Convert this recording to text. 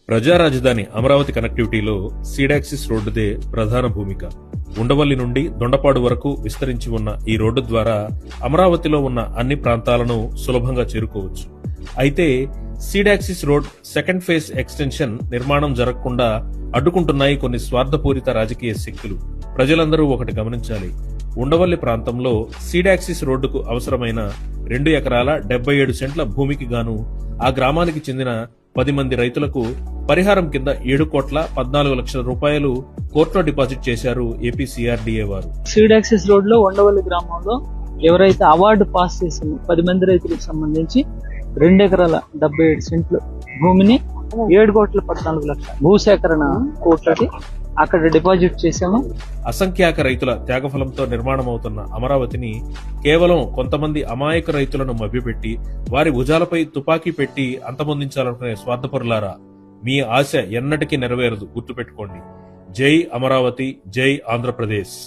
ప్రజా రాజధాని అమరావతి కనెక్టివిటీలో సీడాక్సిస్ రోడ్డుదే ప్రధాన భూమిక. ఉండవల్లి నుండి దొండపాడు వరకు విస్తరించి ఉన్న ఈ రోడ్డు ద్వారా అమరావతిలో ఉన్న అన్ని ప్రాంతాలను సులభంగా చేరుకోవచ్చు. అయితే సీడాక్సిస్ రోడ్ సెకండ్ ఫేజ్ ఎక్స్టెన్షన్ నిర్మాణం జరగకుండా అడ్డుకుంటున్నాయి కొన్ని స్వార్థపూరిత రాజకీయ శక్తులు. ప్రజలందరూ ఒకటి గమనించాలి. ఉండవల్లి ప్రాంతంలో సీడాక్సిస్ రోడ్డుకు అవసరమైన 2 ఎకరాల 77 సెంట్ల భూమికి గాను ఆ గ్రామానికి చెందిన 10 మంది రైతులకు పరిహారం కింద 7,14,00,000 రూపాయలు కోర్టులో డిపాజిట్ చేశారు ఏపీ CRDA వారు. సీడాక్సిస్ రోడ్ లో ఉండవల్లి గ్రామంలో ఎవరైతే అవార్డు పాస్ చేసిన 10 మంది రైతులకు సంబంధించి 2 ఎకరాల 77 సెంట్లు భూమిని 7,14,00,000 భూసేకరణ కోర్టుకి అక్కడ డిపాజిట్ చేశాము. అసంఖ్యాక రైతుల త్యాగఫలంతో నిర్మాణమవుతున్న అమరావతిని కేవలం కొంతమంది అమాయక రైతులను మభ్యపెట్టి వారి భుజాలపై తుపాకీ పెట్టి అంతమొందించాలనుకునే స్వార్థపరులారా, మీ ఆశ ఎన్నటికీ నెరవేరదు, గుర్తుపెట్టుకోండి. జై అమరావతి, జై ఆంధ్రప్రదేశ్.